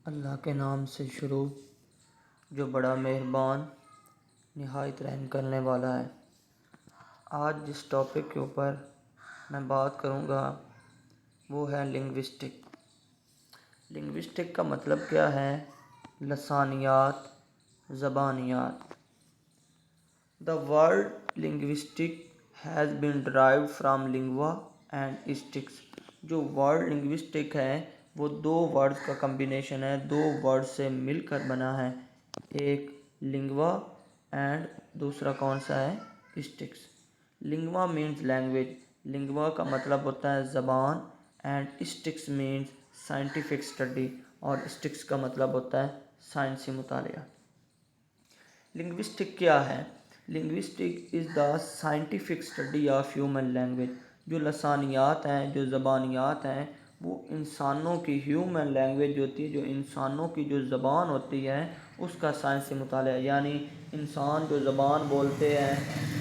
اللہ کے نام سے شروع جو بڑا مہربان نہایت رحم کرنے والا ہے۔ آج جس ٹاپک کے اوپر میں بات کروں گا وہ ہے لنگوسٹک۔ لنگوسٹک کا مطلب کیا ہے؟ لسانیات، زبانیات۔ The word linguistic has been derived from lingua and sticks۔ جو ورڈ لنگوسٹک ہے وہ دو ورڈز کا کمبینیشن ہے، دو ورڈ سے مل کر بنا ہے، ایک لنگوا اینڈ دوسرا کون سا ہے؟ Stics. Lingua means language, lingua کا مطلب ہوتا ہے زبان، and stics means scientific study, اور اسٹکس کا مطلب ہوتا ہے سائنسی مطالعہ۔ لنگوسٹک کیا ہے؟ Linguistic is the scientific study of human language. جو لسانیات ہیں، جو زبانیات ہیں، وہ انسانوں کی ہیومن لینگویج ہوتی ہے، جو انسانوں کی جو زبان ہوتی ہے اس کا سائنسی مطالعہ، یعنی انسان جو زبان بولتے ہیں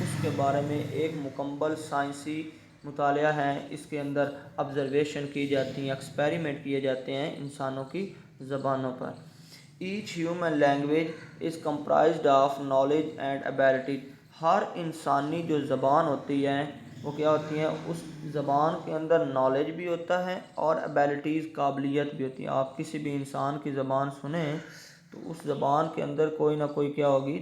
اس کے بارے میں ایک مکمل سائنسی مطالعہ ہے۔ اس کے اندر آبزرویشن کی جاتی ہیں، ایکسپیریمنٹ کیے جاتے ہیں انسانوں کی زبانوں پر۔ Each human language is comprised of knowledge and ability. ہر انسانی جو زبان ہوتی ہے وہ کیا ہوتی ہیں؟ اس زبان کے اندر نالج بھی ہوتا ہے اور ایبلٹیز، قابلیت بھی ہوتی ہے۔ آپ کسی بھی انسان کی زبان سنیں تو اس زبان کے اندر کوئی نہ کوئی کیا ہوگی؟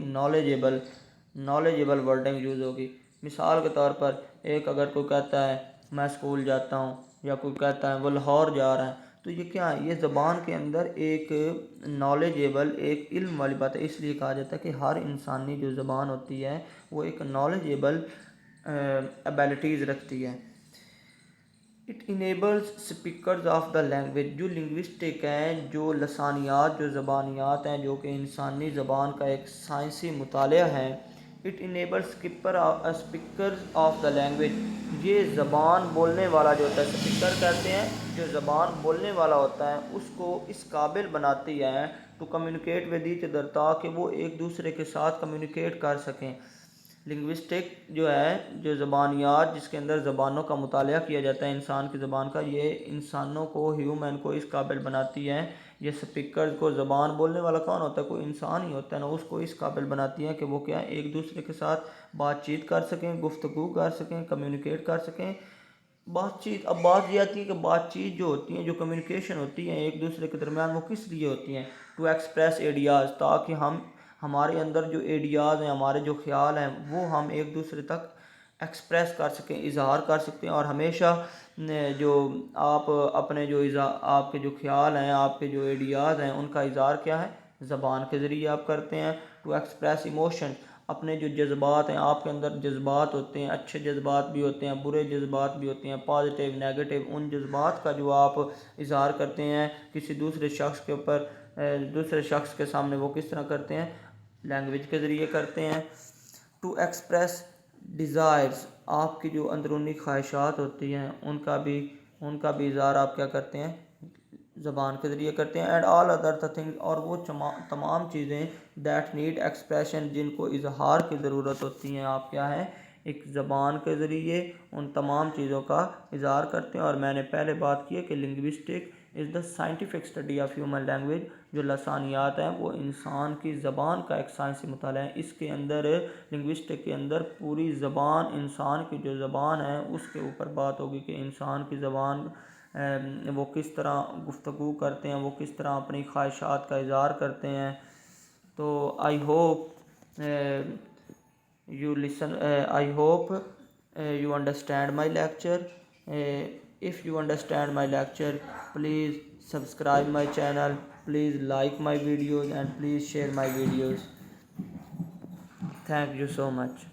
نالجیبل ورڈنگ یوز ہوگی۔ مثال کے طور پر ایک اگر کوئی کہتا ہے میں اسکول جاتا ہوں، یا کوئی کہتا ہے وہ لاہور جا رہا ہے، تو یہ کیا ہے؟ یہ زبان کے اندر ایک نالجیبل، ایک علم والی بات ہے۔ اس لیے کہا جاتا ہے کہ ہر انسانی جو زبان ہوتی ہے وہ ایک نالجیبل ایبلٹیز رکھتی ہے۔ It enables speakers of the language. جو لنگوسٹک ہیں، جو لسانیات، جو زبانیات ہیں، جو کہ انسانی زبان کا ایک سائنسی مطالعہ ہے، it enables speakers of the language. یہ زبان بولنے والا جو ہوتا ہے، اسپیکر کہتے ہیں جو زبان بولنے والا ہوتا ہے، اس کو اس قابل بناتی ہے to communicate with each other, تاکہ وہ ایک دوسرے کے ساتھ کمیونیکیٹ کر سکیں۔ لنگوسٹک جو ہے، جو زبانیات جس کے اندر زبانوں کا مطالعہ کیا جاتا ہے انسان کی زبان کا، یہ انسانوں کو، ہیومن کو اس قابل بناتی ہے، یہ سپیکر کو، زبان بولنے والا کون ہوتا ہے؟ کوئی انسان ہی ہوتا ہے نا، اس کو اس قابل بناتی ہے کہ وہ کیا ایک دوسرے کے ساتھ بات چیت کر سکیں، گفتگو کر سکیں، کمیونیکیٹ کر سکیں۔ بات چیت، اب بات یہ آتی ہے کہ بات چیت جو ہوتی ہیں، جو کمیونیکیشن ہوتی ہیں ایک دوسرے کے درمیان، وہ کس لیے ہوتی ہیں؟ ٹو ایکسپریس آئیڈیاز، تاکہ ہمارے اندر جو آئیڈیاز ہیں، ہمارے جو خیال ہیں، وہ ہم ایک دوسرے تک ایکسپریس کر سکیں، اظہار کر سکتے ہیں۔ اور ہمیشہ جو آپ اپنے جو آپ کے جو خیال ہیں، آپ کے جو آئیڈیاز ہیں، ان کا اظہار کیا ہے؟ زبان کے ذریعے آپ کرتے ہیں۔ ٹو ایکسپریس ایموشن، اپنے جو جذبات ہیں، آپ کے اندر جذبات ہوتے ہیں، اچھے جذبات بھی ہوتے ہیں، برے جذبات بھی ہوتے ہیں، پازیٹیو، نیگیٹو، ان جذبات کا جو آپ اظہار کرتے ہیں کسی دوسرے شخص کے اوپر، دوسرے شخص کے سامنے، وہ کس طرح کرتے ہیں؟ لینگویج کے ذریعے کرتے ہیں۔ ٹو ایکسپریس ڈیزائرز، آپ کی جو اندرونی خواہشات ہوتی ہیں ان کا بھی اظہار آپ کیا کرتے ہیں؟ زبان کے ذریعے کرتے ہیں۔ And all other the thing, اور وہ تمام چیزیں دیٹ نیڈ ایکسپریشن، جن کو اظہار کی ضرورت ہوتی ہیں، آپ کیا ہے؟ ایک زبان کے ذریعے ان تمام چیزوں کا اظہار کرتے ہیں۔ اور میں نے پہلے بات کی ہے کہ linguistic is the scientific study of human language. جو لسانیات ہیں وہ انسان کی زبان کا ایک سائنسی مطالعہ ہے۔ اس کے اندر، لنگوسٹک کے اندر، پوری زبان، انسان کی جو زبان ہے اس کے اوپر بات ہوگی کہ انسان کی زبان وہ کس طرح گفتگو کرتے ہیں، وہ کس طرح اپنی خواہشات کا اظہار کرتے ہیں۔ تو I hope you understand my lecture. If you understand my lecture, please subscribe my channel, please like my videos, and please share my videos. Thank you so much.